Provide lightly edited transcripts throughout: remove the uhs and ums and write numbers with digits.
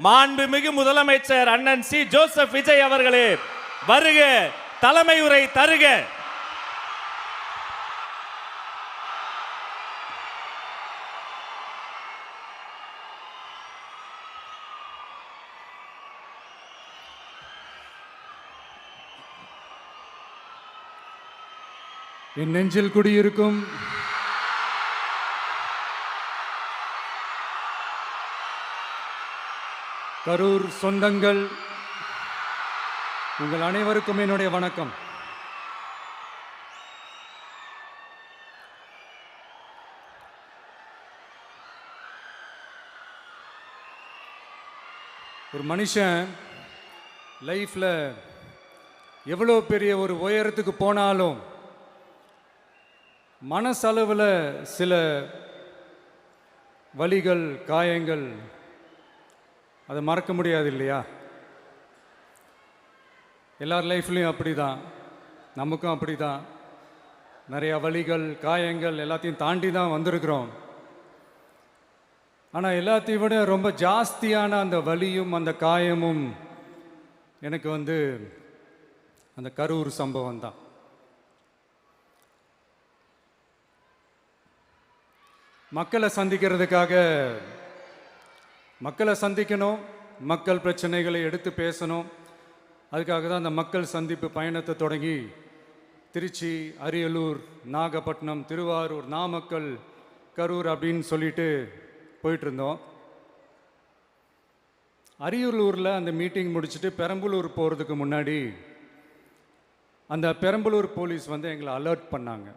மாண்புமிகு முதலமைச்சர் அண்ணன் சி ஜோசப் விஜய் அவர்களே வருக, தலைமை உரை தருக. என் நெஞ்சில் குடியிருக்கும் கரூர் சொந்தங்கள், உங்கள் அனைவருக்கும் என்னுடைய வணக்கம். ஒரு மனுஷன் லைஃப்ல எவ்வளோ பெரிய ஒரு உயரத்துக்கு போனாலும் மனசளவில் சில வலிகள், காயங்கள் அதை மறக்க முடியாது இல்லையா? எல்லார் லைஃப்லையும் அப்படி தான், நமக்கும் அப்படி தான். நிறையா வலிகள், காயங்கள் எல்லாத்தையும் தாண்டி தான் வந்திருக்கிறோம். ஆனால் எல்லாத்தையும் விட ரொம்ப ஜாஸ்தியான அந்த வலியும் அந்த காயமும் எனக்கு அந்த கரூர் சம்பவம் தான். மக்களை சந்திக்கிறதுக்காக மக்களை சந்திக்கணும், மக்கள் பிரச்சனைகளை எடுத்து பேசணும். அதுக்காக தான் அந்த மக்கள் சந்திப்பு பயணத்தை தொடங்கி திருச்சி, அரியலூர், நாகப்பட்டினம், திருவாரூர், நாமக்கல், கரூர் அப்படின்னு சொல்லிட்டு போயிட்டு இருந்தோம். அரியலூரில் அந்த மீட்டிங் முடிச்சுட்டு பெரம்பலூர் போகிறதுக்கு முன்னாடி அந்த பெரம்பலூர் போலீஸ் எங்களை அலர்ட் பண்ணாங்க.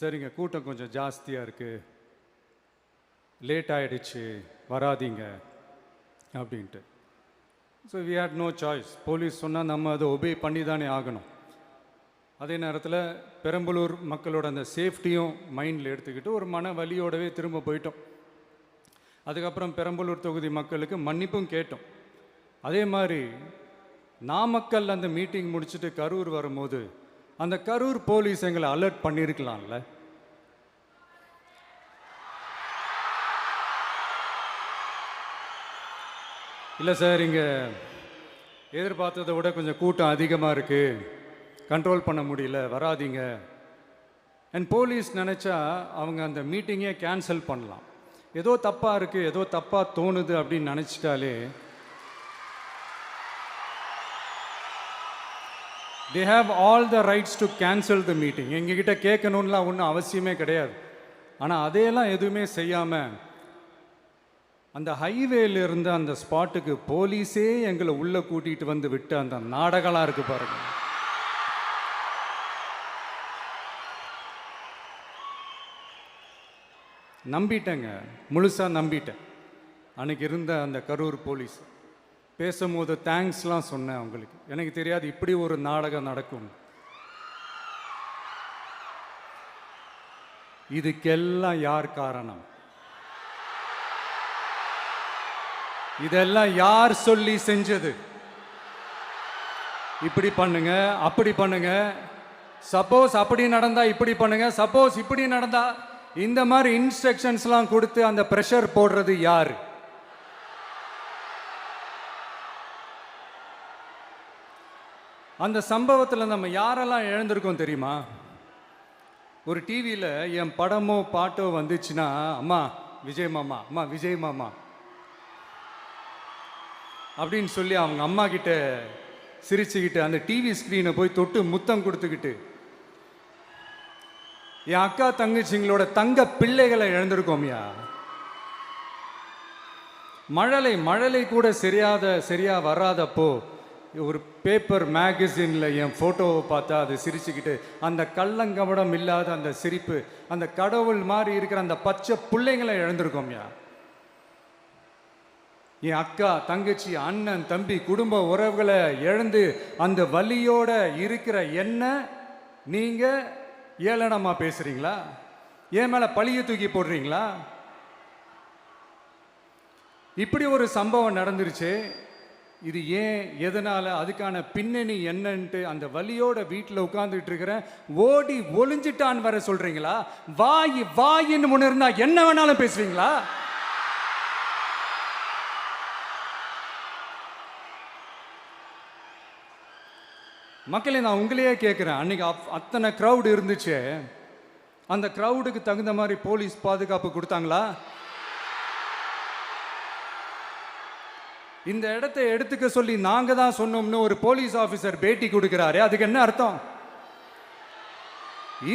சரிங்க, கூட்டம் கொஞ்சம் ஜாஸ்தியாக இருக்குது, லேட் ஆகிடுச்சு, வராதிங்க அப்படின்ட்டு. So we had no choice. Police சொன்னால் நம்ம அதை ஒபே பண்ணி தானே ஆகணும். அதே நேரத்தில் பெரம்பலூர் மக்களோட அந்த சேஃப்டியும் மைண்டில் எடுத்துக்கிட்டு ஒரு மன வலியோடவே திரும்ப போயிட்டோம். அதுக்கப்புறம் பெரம்பலூர் தொகுதி மக்களுக்கு மன்னிப்பும் கேட்டோம். அதே மாதிரி நாமக்கல் அந்த மீட்டிங் முடிச்சுட்டு கரூர் வரும்போது அந்த கரூர் போலீஸ் எங்களை அலர்ட் பண்ணியிருக்கலாம்ல. இல்லை சார், இங்கே எதிர்பார்த்ததை விட கொஞ்சம் கூட்டம் அதிகமாக இருக்குது, கண்ட்ரோல் பண்ண முடியல, வராதிங்க. அண்ட் போலீஸ் நினச்சா அவங்க அந்த மீட்டிங்கே கேன்சல் பண்ணலாம். ஏதோ தப்பாக இருக்குது, ஏதோ தப்பாக தோணுது அப்படின்னு நினச்சிட்டாலே they have all the rights to cancel the meeting. எங்ககிட்ட கேட்கணும்லாம் ஒன்றும் அவசியமே கிடையாது. ஆனால் அதையெல்லாம் எதுவுமே செய்யாமல் அந்த ஹைவேல இருந்த அந்த ஸ்பாட்டுக்கு போலீஸே எங்களை உள்ளே கூட்டிகிட்டு வந்து விட்டு அந்த நாடகம்லாம் இருக்கு பாருங்க. நம்பிட்டேங்க, முழுசாக நம்பிட்டேன். அன்னைக்கு இருந்த அந்த கரூர் போலீஸ் பேசும்போது தேங்க்ஸ்லாம் சொன்னேன் அவங்களுக்கு. எனக்கு தெரியாது இப்படி ஒரு நாடகம் நடக்கும். இதுக்கெல்லாம் யார் காரணம்? இதெல்லாம் யார் சொல்லி செஞ்சது? இப்படி பண்ணுங்க, அப்படி பண்ணுங்க, சப்போஸ் அப்படி நடந்தா இப்படி பண்ணுங்க, சப்போஸ் இப்படி நடந்தா இந்த மாதிரி இன்ஸ்ட்ரக்ஷன்ஸ்லாம் கொடுத்து அந்த ப்ரெஷர் போடுறது யாரு? அந்த சம்பவத்தில் நம்ம யாரெல்லாம் இழந்திருக்கோம் தெரியுமா? ஒரு டிவியில் என் படமோ பாட்டோ வந்துச்சுன்னா, அம்மா விஜய் மாமா, அம்மா விஜய் மாமா அப்படின்னு சொல்லி அவங்க அம்மா கிட்ட சிரிச்சுக்கிட்டு அந்த டிவி ஸ்க்ரீனை போய் தொட்டு முத்தம் கொடுத்துக்கிட்டு என் அக்கா தங்கச்சிங்களோட தங்க பிள்ளைகளை இழந்திருக்கோம்யா. மழலை கூட சரியா வராதப்போ ஒரு பேப்பர் மேகசினில் என் ஃபோட்டோவை பார்த்தா அது சிரிச்சுக்கிட்டு அந்த கள்ளங்கபடம் இல்லாத அந்த சிரிப்பு, அந்த கடவுள் மாதிரி இருக்கிற அந்த பச்சை பிள்ளைங்களை இழந்திருக்கோம்யா. என் அக்கா தங்கச்சி, அண்ணன், தம்பி, குடும்ப உறவுகளை இழந்து அந்த வலியோட இருக்கிற என்ன நீங்க ஏளனமா பேசுறீங்களா? என் மேல பழிய தூக்கி போடுறீங்களா? இப்படி ஒரு சம்பவம் நடந்துருச்சு. இது ஏன், எதனால, அதுக்கான பின்னணி என்னன்ட்டு அந்த வலியோட வீட்டில் உட்கார்ந்துட்டு இருக்கிறேன். ஓடி ஒளிஞ்சிட்டான்னு வர சொல்றீங்களா? வாயின்னு முன்னிருந்தா என்ன வேணாலும் பேசுவீங்களா? மக்களே, நான் உங்களையே கேட்குறேன், அன்னைக்கு அத்தனை க்ரௌடு இருந்துச்சு, அந்த க்ரௌடுக்கு தகுந்த மாதிரி போலீஸ் பாதுகாப்பு கொடுத்தாங்களா? இந்த இடத்தை எடுத்துக்க சொல்லி நாங்க தான் சொன்னோம்னு ஒரு போலீஸ் ஆபீசர் பேட்டி கொடுக்கிறாரு, அதுக்கு என்ன அர்த்தம்?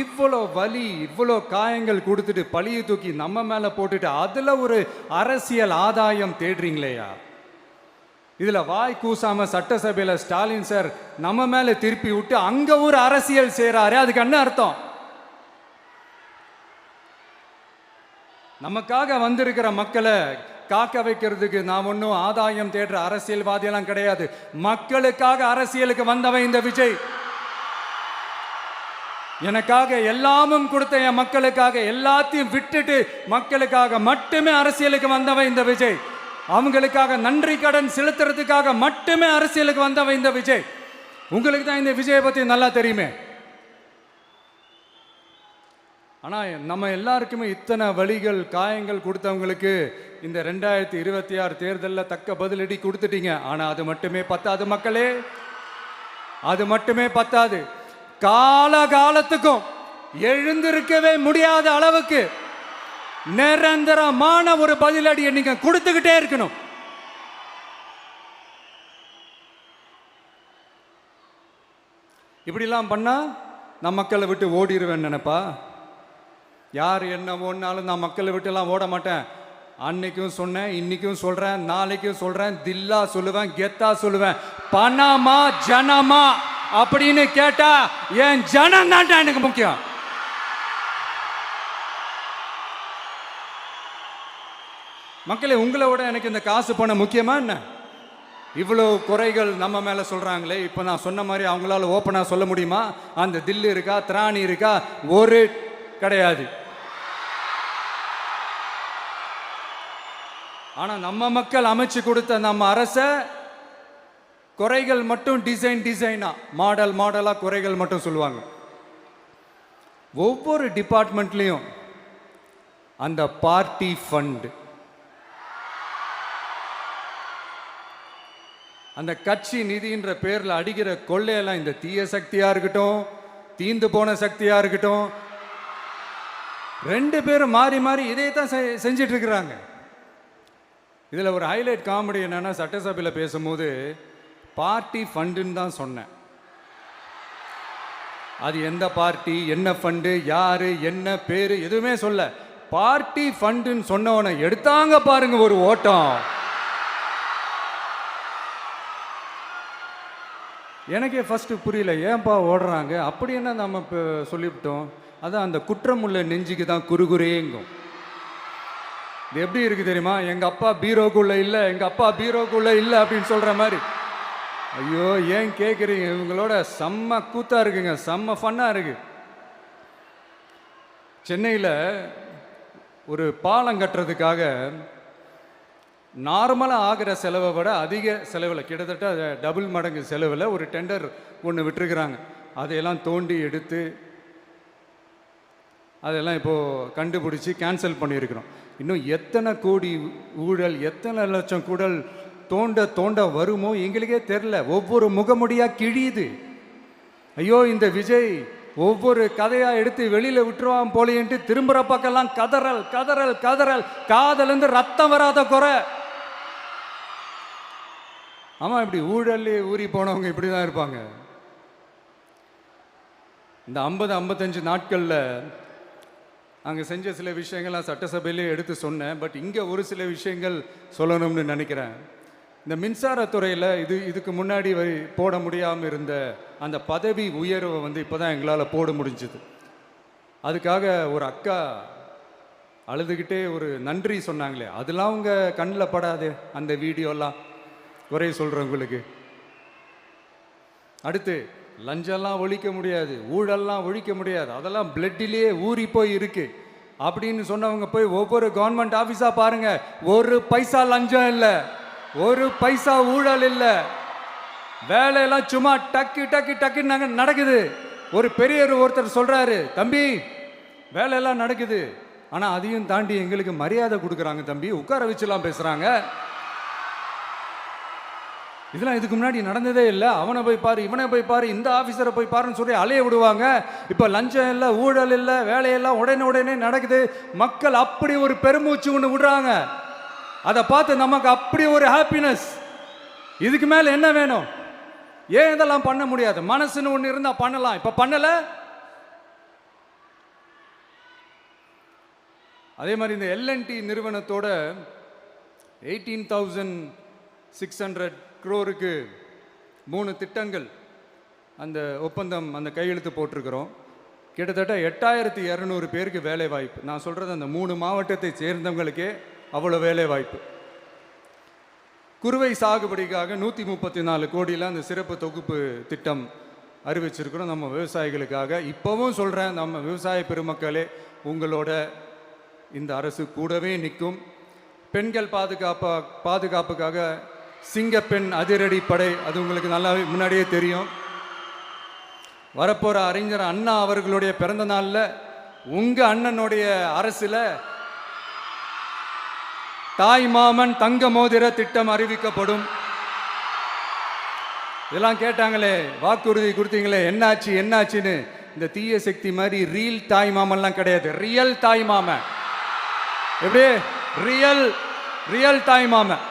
இவ்வளோ வலி, இவ்வளோ காயங்கள் கொடுத்துட்டு பழியை தூக்கி நம்ம மேல போட்டுட்டு அதுல ஒரு அரசியல் ஆதாயம் தேடுறீங்களேயா? இதுல வாய் கூசாம சட்டசபையில ஸ்டாலின் சார் நம்ம மேல திருப்பி விட்டு அங்க ஒரு அரசியல் செய்றாரு, அதுக்கு என்ன அர்த்தம்? நமக்காக வந்திருக்கிற மக்களை காக்க வைக்கிறதுக்கு நான் ஒன்றும் ஆதாயம் தேடுற அரசியல்வாதியெல்லாம் கிடையாது. மக்களுக்காக அரசியலுக்கு வந்தவன் இந்த விஜய். எனக்காக எல்லாமும் கொடுத்த என் மக்களுக்காக எல்லாத்தையும் விட்டுட்டு மக்களுக்காக மட்டுமே அரசியலுக்கு வந்தவன் இந்த விஜய். அவங்களுக்காக நன்றி கடன் செலுத்துறதுக்காக மட்டுமே அரசியலுக்கு வந்தவன் இந்த விஜய். உங்களுக்கு தான் இந்த விஜயை பத்தி நல்லா தெரியுமே. ஆனா நம்ம எல்லாருக்குமே இத்தனை வலிகள் காயங்கள் கொடுத்தவங்களுக்கு இந்த 2026 தேர்தலில் தக்க பதிலடி கொடுத்துட்டீங்க. ஆனா அது மட்டுமே பத்தாது மக்களே, அது மட்டுமே பத்தாது. காலகாலத்துக்கும் எழுந்திருக்கவே முடியாத அளவுக்கு நிரந்தரமான ஒரு பதிலடியை நீங்க கொடுத்துக்கிட்டே இருக்கணும். இப்படிலாம் பண்ணா நான் மக்களை விட்டு ஓடிடுவேன் நினைப்பா? யார் என்ன ஓடினாலும் நான் மக்களை விட்டுலாம் ஓட மாட்டேன். அன்னைக்கும் சொன்னேன், இன்னைக்கும் சொல்றேன், நாளைக்கும் சொல்றேன், தில்லா சொல்லுவேன், கெத்தா சொல்லுவேன். பணமா ஜனமா அப்படின்னு கேட்டா என் ஜனம் தான் எனக்கு முக்கியம். மக்களே, உங்களை விட எனக்கு இந்த காசு பணம் முக்கியமா என்ன? இவ்வளோ குறைகள் நம்ம மேல சொல்றாங்களே, இப்போ நான் சொன்ன மாதிரி அவங்களால ஓப்பனா சொல்ல முடியுமா? அந்த தில்லு இருக்கா, திராணி இருக்கா? ஒரு கிடையாது. ஆனா நம்ம மக்கள் அமைச்சு கொடுத்த நம்ம அரச குறைகள் மட்டும் டிசைனா மாடலா குறைகள் மட்டும் சொல்லுவாங்க. ஒவ்வொரு டிபார்ட்மெண்ட்லயும் அந்த பார்ட்டி ஃபண்ட், அந்த கட்சி நிதின்ற பேர்ல அடிக்கிற கொள்ளையெல்லாம் இந்த தீய சக்தியா இருக்கட்டும், தீந்து போன சக்தியா இருக்கட்டும், ரெண்டு பேரும் மாறி மாறி இதே தான் செஞ்சிட்டு இருக்கிறாங்க. இதுல ஒரு ஹைலைட் காமெடி என்னன்னா, சட்டசபையில் பேசும்போது பார்ட்டி ஃபண்டுன்னு தான் சொன்னேன். அது எந்த பார்ட்டி, என்ன ஃபண்டு, யாரு, என்ன பேரு எதுவுமே சொல்ல. பார்ட்டி ஃபண்டுன்னு சொன்னவனை எடுத்தாங்க பாருங்க ஒரு ஓட்டம். எனக்கே ஃபர்ஸ்ட் புரியல, ஏன்பா ஓடுறாங்க? அப்படி என்ன நம்ம இப்போ சொல்லிவிட்டோம்? அதான் அந்த குற்றம் உள்ள நெஞ்சுக்கு தான் குறுகுறேங்கும். இது எப்படி இருக்கு தெரியுமா? எங்க அப்பா பீரோக்குள்ள இல்லை, எங்க அப்பா பீரோக்குள்ள இல்லை அப்படின்னு சொல்ற மாதிரி. ஐயோ, ஏன் கேட்குறீங்க? இவங்களோட செம்ம கூத்தா இருக்குங்க, செம்ம ஃபன்னா இருக்கு. சென்னையில் ஒரு பாலம் கட்டுறதுக்காக நார்மலாக ஆகிற செலவை விட அதிக செலவில், கிட்டத்தட்ட டபுள் மடங்கு செலவில் ஒரு டெண்டர் ஒன்று விட்டுருக்குறாங்க. அதையெல்லாம் தோண்டி எடுத்து அதெல்லாம் இப்போது கண்டுபிடிச்சி கேன்சல் பண்ணியிருக்கிறோம். இன்னும் எத்தனை கோடி ஊழல், எத்தனை லட்சம் கூடல் தோண்ட வருமோ எங்களுக்கே தெரில. ஒவ்வொரு முகமுடியாக கிழியுது. ஐயோ, இந்த விஜய் ஒவ்வொரு கதையாக எடுத்து வெளியில் விட்டுருவான் போலேன்ட்டு திரும்புகிற பக்கம்லாம் கதறல் கதறல் கதறல், காதலேருந்து ரத்தம் வராத குறை. ஆமாம், இப்படி ஊழல்லே ஊறி போனவங்க இப்படி தான் இருப்பாங்க. இந்த 50-55 நாட்களில் அங்கே செஞ்ச சில விஷயங்கள்லாம் சட்டசபையிலே எடுத்து சொன்னேன். பட் இங்கே ஒரு சில விஷயங்கள் சொல்லணும்னு நினைக்கிறேன். இந்த மின்சாரத்துறையில் இதுக்கு முன்னாடி போட முடியாமல் இருந்த அந்த பதவி உயர்வை இப்போ தான் எங்களால் போட முடிஞ்சுது. அதுக்காக ஒரு அக்கா அழுதுகிட்டே ஒரு நன்றி சொன்னாங்களே, அதெல்லாம் அவங்க கண்ணில் படாது அந்த வீடியோலாம், குறை சொல்கிறவங்களுக்கு. அடுத்து லஞ்சம்லாம் ஒழிக்க முடியாது, ஊழல்லாம் ஒழிக்க முடியாது, அதெல்லாம் பிளட்டிலேயே ஊறி போய் இருக்கு அப்படின்னு சொன்னவங்க போய் ஒவ்வொரு கவர்மெண்ட் ஆஃபீஸா பாருங்க. ஒரு பைசா லஞ்சம் இல்லை, ஒரு பைசா ஊழல் இல்லை, வேலையெல்லாம் சும்மா டக்கு டக்கு டக்குன்னு நடக்குது. ஒரு பெரியவர் ஒருத்தர் சொல்றாரு, தம்பி வேலையெல்லாம் நடக்குது, ஆனா அதையும் தாண்டி எங்களுக்கு மரியாதை கொடுக்குறாங்க தம்பி, உட்கார வச்சுலாம் பேசுறாங்க. இதெல்லாம் இதுக்கு முன்னாடி நடந்ததே இல்லை. அவனை போய் பாரு, இவனை போய் பாரு, இந்த ஆஃபீஸரை போய் பாருன்னு சொல்லி அலைய விடுவாங்க. இப்போ லஞ்சம் இல்லை, ஊழல் இல்லை, வேலையெல்லாம் உடனே நடக்குது. மக்கள் அப்படி ஒரு பெருமூச்சு ஒன்று விடுறாங்க. அதை பார்த்து நமக்கு அப்படி ஒரு ஹாப்பினஸ். இதுக்கு மேலே என்ன வேணும்? ஏன் இதெல்லாம் பண்ண முடியாது? மனசுன்னு ஒன்று இருந்தால் பண்ணலாம். இப்போ பண்ணலை. அதே மாதிரி இந்த எல்என்டி நிறுவனத்தோட 18,600 crore-க்கு 3 திட்டங்கள் அந்த ஒப்பந்தம், அந்த கையெழுத்து போட்டிருக்கிறோம். கிட்டத்தட்ட 8,200 பேருக்கு வேலை வாய்ப்பு. நான் சொல்கிறது அந்த 3 மாவட்டத்தை சேர்ந்தவங்களுக்கே அவ்வளோ வேலை வாய்ப்பு. குறுவை சாகுபடிக்காக 134 கோடியில் அந்த சிறப்பு தொகுப்பு திட்டம் அறிவிச்சிருக்கிறோம் நம்ம விவசாயிகளுக்காக. இப்போவும் சொல்கிறேன், நம்ம விவசாய பெருமக்களே, உங்களோட இந்த அரசு கூடவே நிற்கும். பெண்கள் பாதுகாப்புக்காக சிங்கப்பெண் அதிரடி படை, அது உங்களுக்கு நல்லா முன்னாடியே தெரியும். வரப்போகிற அறிஞர் அண்ணா அவர்களுடைய பிறந்த நாளில் உங்கள் அண்ணனுடைய அரசில் தாய் மாமன் தங்க மோதிர திட்டம் அறிவிக்கப்படும். இதெல்லாம் கேட்டாங்களே, வாக்குறுதி கொடுத்தீங்களே, என்னாச்சுன்னு. இந்த தீய சக்தி மாதிரி ரீல் தாய் மாமன்லாம் கிடையாது, ரியல் தாய் மாமன். எப்படி? ரியல் தாய் மாமன்.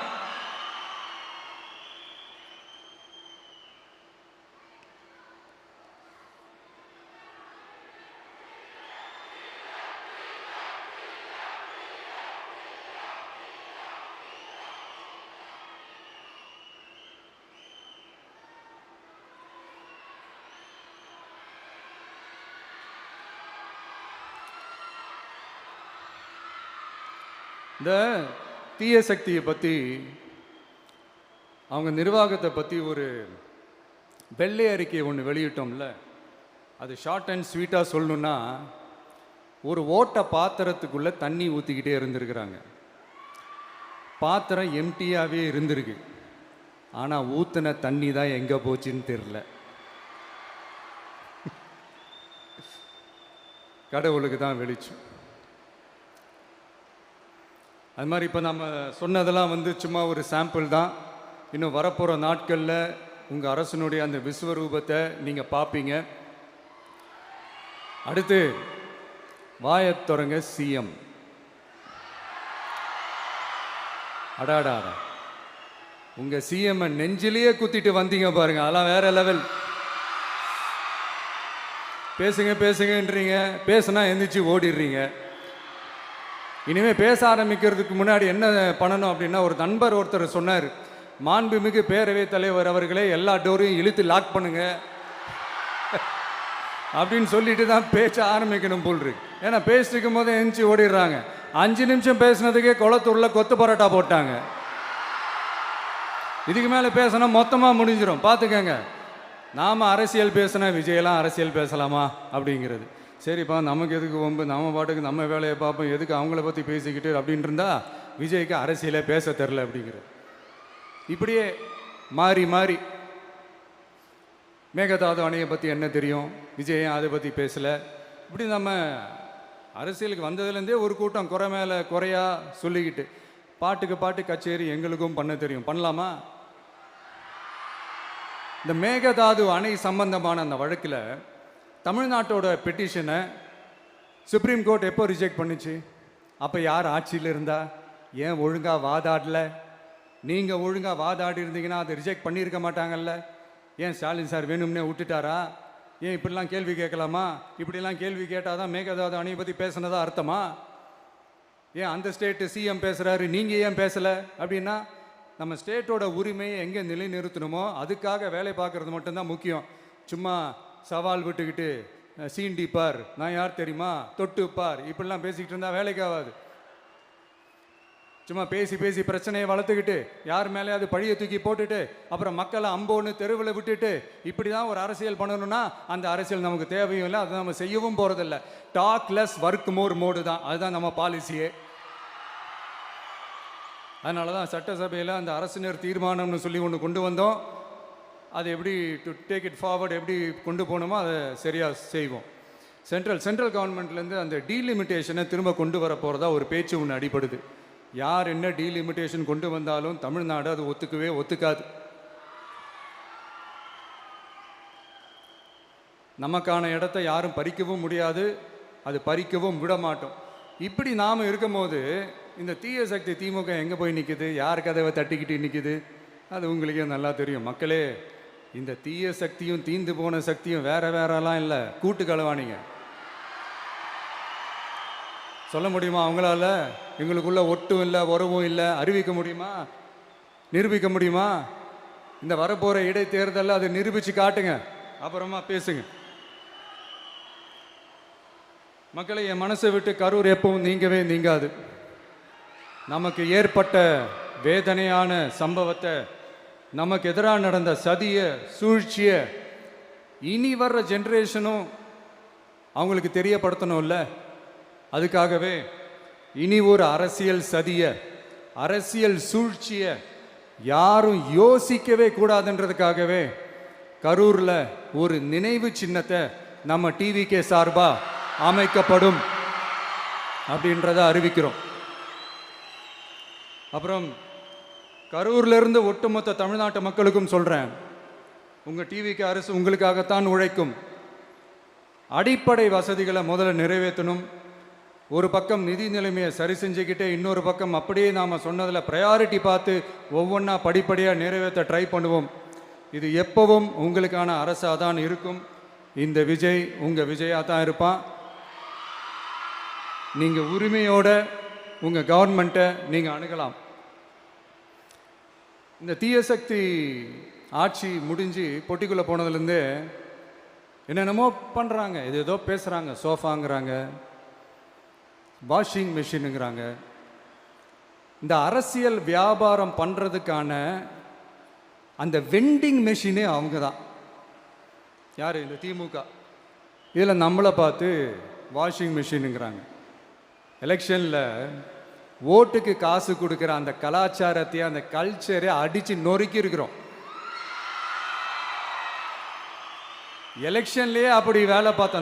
இந்த தீய சக்தியை பற்றி, அவங்க நிர்வாகத்தை பற்றி ஒரு வெள்ளை அறிக்கையை ஒன்று வெளியிட்டோம்ல, அது ஷார்ட் அண்ட் ஸ்வீட்டாக சொல்லணுன்னா, ஒரு ஓட்ட பாத்திரத்துக்குள்ளே தண்ணி ஊற்றிக்கிட்டே இருந்திருக்கிறாங்க. பாத்திரம் எம்டியாகவே இருந்திருக்கு, ஆனால் ஊற்றின தண்ணி தான் எங்கே போச்சுன்னு தெரில. கடவுளுக்கு தான் வெளிச்சம். அது மாதிரி இப்போ நம்ம சொன்னதெல்லாம் சும்மா ஒரு சாம்பிள் தான். இன்னும் வரப்போகிற நாட்களில் உங்கள் அரசனுடைய அந்த விஸ்வரூபத்தை நீங்கள் பார்ப்பீங்க. அடுத்து வாயத்தொடங்க சிஎம். அடாடா, உங்கள் சிஎம் நெஞ்சிலேயே குத்திட்டு வந்தீங்க பாருங்க, அதெல்லாம் வேற லெவல். பேசுங்கன்றீங்க, பேசுனா எந்திரிச்சு ஓடிடுறீங்க. இனிமேல் பேச ஆரம்பிக்கிறதுக்கு முன்னாடி என்ன பண்ணணும் அப்படின்னா, ஒரு நண்பர் ஒருத்தர் சொன்னார், மாண்புமிகு பேரவைத் தலைவர் அவர்களே, எல்லா டோரையும் இழுத்து லாக் பண்ணுங்க அப்படின்னு சொல்லிட்டு தான் பேச்ச ஆரம்பிக்கணும் போல் இருக்கு. ஏன்னா பேசிட்டு இருக்கும் போது எந்திரிச்சு ஓடிடுறாங்க. 5 நிமிஷம் பேசினதுக்கே குளத்தூர்ல கொத்து பரோட்டா போட்டாங்க. இதுக்கு மேலே பேசினா மொத்தமாக முடிஞ்சிடும், பார்த்துக்கங்க. நாம் அரசியல் பேசினா விஜயெல்லாம் அரசியல் பேசலாமா அப்படிங்கிறது. சரிப்பா, நமக்கு எதுக்கு வம்பு, நம்ம பாட்டுக்கு நம்ம வேலையை பார்ப்போம், எதுக்கு அவங்கள பற்றி பேசிக்கிட்டு அப்படின்னு இருந்தால் விஜய்க்கு அரசியலே பேச தெரில அப்படிங்கிறது. இப்படியே மாறி மேகதாது அணையை பற்றி என்ன தெரியும், விஜய் அதை பற்றி பேசலை. இப்படி நம்ம அரசியலுக்கு வந்ததுலேருந்தே ஒரு கூட்டம் குறை மேலே குறையா சொல்லிக்கிட்டு, பாட்டு கச்சேரி எங்களுக்கும் பண்ண தெரியும், பண்ணலாமா? இந்த மேகதாது அணை சம்பந்தமான அந்த வழக்கில் தமிழ்நாட்டோட பெட்டிஷனை சுப்ரீம் கோர்ட் எப்போ ரிஜெக்ட் பண்ணுச்சு? அப்போ யார் ஆட்சியில் இருந்தா? ஏன் ஒழுங்காக வாதாடல? நீங்கள் ஒழுங்காக வாதாடி இருந்தீங்கன்னா அதை ரிஜெக்ட் பண்ணியிருக்க மாட்டாங்கல்ல. ஏன் ஸ்டாலின் சார் வேணும்னே விட்டுட்டாரா? ஏன் இப்படிலாம் கேள்வி கேட்கலாமா? இப்படிலாம் கேள்வி கேட்டால் தான் மேகதாது அணையை பற்றி பேசுனதா அர்த்தமா? ஏன் அந்த ஸ்டேட்டு சிஎம் பேசுகிறாரு, நீங்கள் ஏன் பேசலை அப்படின்னா, நம்ம ஸ்டேட்டோட உரிமையை எங்கே நிலைநிறுத்தணுமோ அதுக்காக வேலை பார்க்குறது மட்டும்தான் முக்கியம். சும்மா சவால் விட்டுக்கிட்டு சீண்டி பார், நான் யார் தெரியுமா, தொட்டு பார், இப்படிலாம் பேசிக்கிட்டு இருந்தால் வேலைக்கு ஆகாது. சும்மா பேசி பிரச்சனையை வளர்த்துக்கிட்டு யார் மேலே அது பழியை தூக்கி போட்டுட்டு அப்புறம் மக்களை அம்போன்னு தெருவில் விட்டுட்டு இப்படி தான் ஒரு அரசியல் பண்ணணும்னா அந்த அரசியல் நமக்கு தேவையும் இல்லை, அதை நம்ம செய்யவும் போகிறதில்ல. Talk less work more mode தான், அதுதான் நம்ம பாலிசியே. அதனால தான் சட்டசபையில் அந்த அரசினர் தீர்மானம்னு சொல்லி ஒன்று கொண்டு வந்தோம். அது எப்படி டு டேக் இட் ஃபார்வர்ட், எப்படி கொண்டு போகணுமோ அதை சரியாக செய்வோம். சென்ட்ரல் கவர்மெண்ட்லேருந்து அந்த டீலிமிட்டேஷனை திரும்ப கொண்டு வர போகிறதா ஒரு பேச்சு ஒன்று அடிபடுது. யார் என்ன டீலிமிட்டேஷன் கொண்டு வந்தாலும் தமிழ்நாடு அது ஒத்துக்காது. நமக்கான இடத்த யாரும் பறிக்கவும் முடியாது, அது பறிக்கவும் விட மாட்டோம். இப்படி நாம் இருக்கும்போது இந்த தீய சக்தி திமுக எங்கே போய் நிற்குது, யார் கதவை தட்டிக்கிட்டு நிற்குது, அது உங்களுக்கே நல்லா தெரியும். மக்களே, இந்த தீய சக்தியும் தீந்து போன சக்தியும் வேற வேறலாம் இல்லை, கூட்டு களவாணிங்க. சொல்ல முடியுமா அவங்களால? எங்களுக்குள்ள ஒட்டும் இல்லை, உறவும் இல்லை, அறிவிக்க முடியுமா, நிரூபிக்க முடியுமா? இந்த வரப்போகிற இடைத்தேர்தலில் அதை நிரூபித்து காட்டுங்க, அப்புறமா பேசுங்க. மக்களை, என் மனசை விட்டு கரூர் எப்பவும் நீங்கவே நீங்காது. நமக்கு ஏற்பட்ட வேதனையான சம்பவத்தை, நமக்கு எதிராக நடந்த சதிய சூழ்ச்சிய இனி வர்ற ஜென்ரேஷனும் அவங்களுக்கு தெரியப்படுத்தணும்ல. அதுக்காகவே இனி ஒரு அரசியல் சதிய, அரசியல் சூழ்ச்சிய யாரும் யோசிக்கவே கூடாதுன்றதுக்காகவே கரூரில் ஒரு நினைவு சின்னத்தை நம்ம டிவிகே சார்பா அமைக்கப்படும் அப்படின்றத அறிவிக்கிறோம். அப்புறம் கரூர்ல இருந்து ஒட்டுமொத்த தமிழ்நாட்டு மக்களுக்கும் சொல்றேன், உங்க டிவிகே அரசு உங்களுக்காகத்தான் உழைக்கும். அடிப்படை வசதிகளை முதல்ல நிறைவேற்றணும். ஒரு பக்கம் நிதி நிலைமையை சரி செஞ்சுக்கிட்டே, இன்னொரு பக்கம் அப்படியே நாம் சொன்னதில் ப்ரையாரிட்டி பார்த்து ஒவ்வொன்றா படிப்படியாக நிறைவேற்ற ட்ரை பண்ணுவோம். இது எப்பவும் உங்களுக்கான அரசாக தான் இருக்கும். இந்த விஜய் உங்கள் விஜயாக தான் இருப்பான். நீங்கள் உரிமையோட உங்கள் கவர்மெண்ட்டை நீங்கள் அணுகலாம். இந்த தீய சக்தி ஆட்சி முடிஞ்சு பொட்டிக்குள்ளே போனதுலேருந்து என்னென்னமோ பண்ணுறாங்க, இது ஏதோ பேசுகிறாங்க, சோஃபாங்கிறாங்க, வாஷிங் மிஷினுங்கிறாங்க. இந்த அரசியல் வியாபாரம் பண்ணுறதுக்கான அந்த வெண்டிங் மெஷினே அவங்க தான். யார்? இந்த திமுக. இதில் நம்மளை பார்த்து வாஷிங் மிஷினுங்கிறாங்க. எலெக்ஷனில் ஓட்டுக்கு காசு கொடுக்குற அந்த கலாச்சாரத்தையே, அந்த கல்ச்சரை அடித்து நொறுக்கி இருக்கிறோம். எலெக்ஷன்லேயே அப்படி வேலை பார்த்த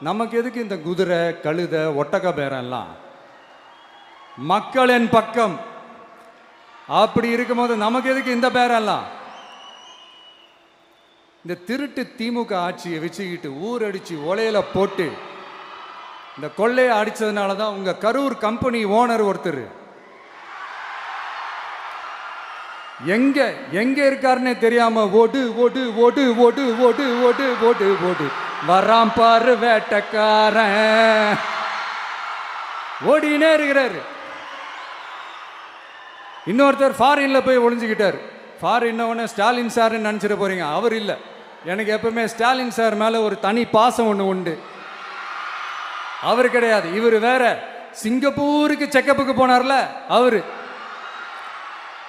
நமக்கு எதுக்கு இந்த குதிரை, கழுதை, ஒட்டக பேரெல்லாம்? மக்களின் பக்கம். அப்படி இருக்கும்போது நமக்கு எதுக்கு இந்த பேரெல்லாம்? இந்த திருட்டு திமுக ஆட்சியை வச்சுக்கிட்டு ஊரடிச்சு ஒலையில போட்டு இந்த கொள்ளையை அடிச்சதுனால தான் உங்க கரூர் கம்பெனி ஓனர் ஒருத்தர் எங்க எங்க இருக்காருன்னே தெரியாம ஓடு ஓடு ஓடு ஓடு ஓடு ஓடு ஓடு ஓடு வராம் பாரு வேட்டக்காரன் ஓடினே இருக்கிறாரு. இன்னொருத்தர் ஃபாரின்ல போய் ஒளிஞ்சுக்கிட்டார். ஃபாரின் ஸ்டாலின் சார்ன்னு நினைச்சிட போறீங்க, அவர் இல்லை. எனக்கு எப்பவுமே ஸ்டாலின் சார் மேல ஒரு தனி பாசம் ஒன்று உண்டு. அவர் கிடையாது, இவர் வேற. சிங்கப்பூருக்கு செக்கப்புக்கு போனார்ல அவரு.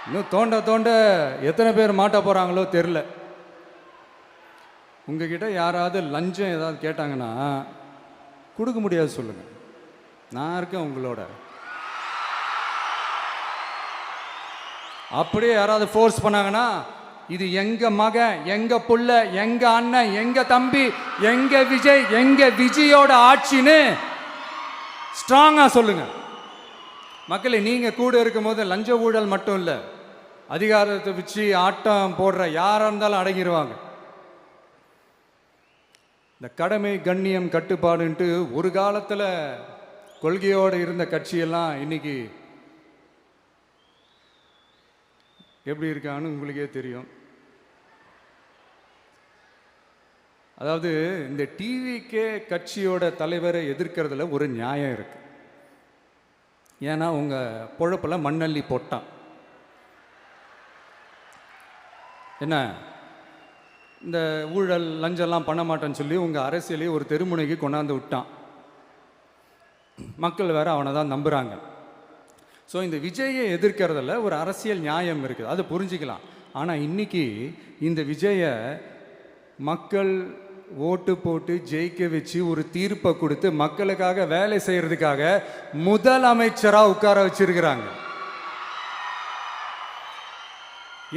இன்னும் தோண்ட தோண்ட எத்தனை பேர் மாட்ட போறாங்களோ தெரியல. உங்ககிட்ட யாராவது லஞ்சம் ஏதாவது கேட்டாங்கன்னா கொடுக்க முடியாது சொல்லுங்க, நான் இருக்கேன் உங்களோட. அப்படியே யாராவது ஃபோர்ஸ் பண்ணாங்கன்னா இது எங்க மகன், எங்க புள்ள, எங்க அண்ணன், எங்க தம்பி, எங்க விஜய், எங்க விஜயோட ஆட்சின்னு ஸ்ட்ராங்கா சொல்லுங்க. மக்களை, நீங்க கூட இருக்கும் போது லஞ்ச ஊழல் மட்டும் இல்லை, அதிகாரத்தை வச்சு ஆட்டம் போடுற யாரா இருந்தாலும் அடங்கிடுவாங்க. இந்த கடமை, கண்ணியம், கட்டுப்பாடுன்ட்டு ஒரு காலத்தில் கொள்கையோடு இருந்த கட்சியெல்லாம் இன்னைக்கு எப்படி இருக்கான்னு உங்களுக்கே தெரியும். அதாவது இந்த டிவிகே கட்சியோட தலைவரை எதிர்க்கிறதுல ஒரு நியாயம் இருக்கு. ஏன்னா உங்க பொழப்புல மண்ணள்ளி போட்டான். என்ன இந்த ஊழல் லஞ்சம்லாம் பண்ண மாட்டேன்னு சொல்லி உங்க அரசியலையே ஒரு தெருமுனைக்கு கொண்டாந்து விட்டான். மக்கள் வேற அவனை தான் நம்புறாங்க. ஸோ இந்த விஜயை எதிர்க்கிறதுல ஒரு அரசியல் நியாயம் இருக்குது, அது புரிஞ்சுக்கலாம். ஆனால் இன்னைக்கு இந்த விஜயை மக்கள் ஓட்டு போட்டு ஜெயிக்க வச்சு ஒரு தீர்ப்பை கொடுத்து மக்களுக்காக வேலை செய்யறதுக்காக முதலமைச்சராக உட்கார வச்சிருக்கிறாங்க.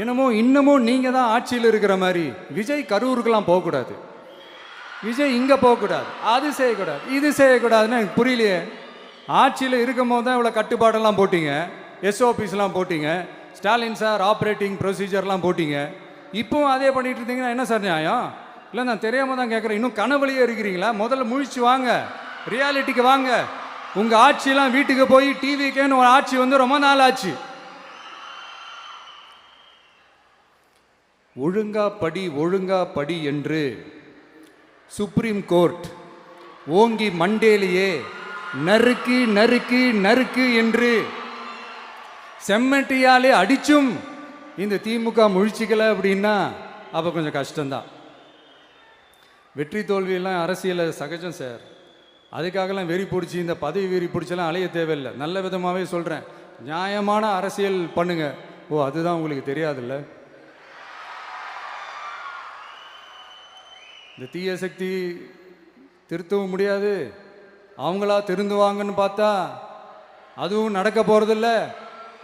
என்னமோ இன்னமும் நீங்க தான் ஆட்சியில் இருக்கிற மாதிரி விஜய் கரூருக்கெல்லாம் போகக்கூடாது, விஜய் இங்கே போகக்கூடாது, அது செய்யக்கூடாது, இது செய்யக்கூடாதுன்னு எனக்கு புரியலையே. ஆட்சியில் இருக்கும் போது தான் இவ்வளோ கட்டுப்பாடெல்லாம் போட்டீங்க, எஸ்ஓபிஸ்லாம் போட்டீங்க, ஸ்டாலின் சார் ஆப்ரேட்டிங் ப்ரொசீஜர்லாம் போட்டீங்க. இப்போவும் அதே பண்ணிட்டு இருந்தீங்கன்னா என்ன சார் நியாயம்? இல்லை நான் தெரியாமல் தான் கேட்குறேன். இன்னும் கனவுலையே இருக்கிறீங்களா? முதல்ல முழிச்சு வாங்க, ரியாலிட்டிக்கு வாங்க. உங்கள் ஆட்சியெல்லாம் வீட்டுக்கு போய் டிவிக்கேன்னு ஒரு ஆட்சி வந்து ரொம்ப நாள் ஆச்சு. ஒழுங்கா படி என்று சுப்ரீம் கோர்ட் ஓங்கி மண்டேலியே நறுக்கு நறுக்கு நறுக்கு என்று செம்மட்டியாலே அடிச்சும் இந்த திமுக முழிச்சிக்கல அப்படின்னா அப்போ கொஞ்சம் கஷ்டம்தான். வெற்றி தோல்வியெல்லாம் அரசியலில் சகஜம் சார். அதுக்காகலாம் வெறி பிடிச்சி இந்த பதவி வெறி பிடிச்செல்லாம் அலைய தேவையில்லை. நல்ல விதமாகவே சொல்கிறேன், நியாயமான அரசியல் பண்ணுங்க. ஓ, அதுதான் உங்களுக்கு தெரியாதுல்ல? இந்த தீய சக்தி திருத்தவும் முடியாது, அவங்களா திருந்துவாங்கன்னு பார்த்தா அதுவும் நடக்க போகிறதில்ல.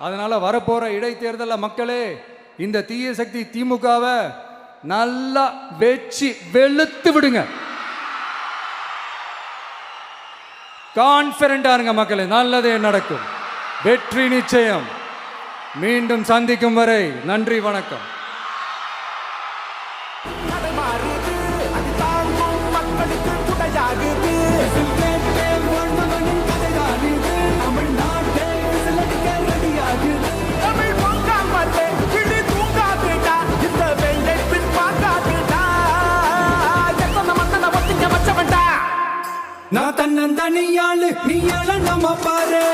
அதனால் வரப்போகிற இடைத்தேர்தலில் மக்களே இந்த தீய சக்தி திமுகவை நல்லா வெச்சு வெளுத்து விடுங்க. கான்ஃபிடண்டா இருங்க மக்களே, நல்லதே நடக்கும், வெற்றி நிச்சயம். மீண்டும் சந்திக்கும் வரை நன்றி, வணக்கம். நான் தன்னந்தனியாளு, நீ நம்ம பாரு.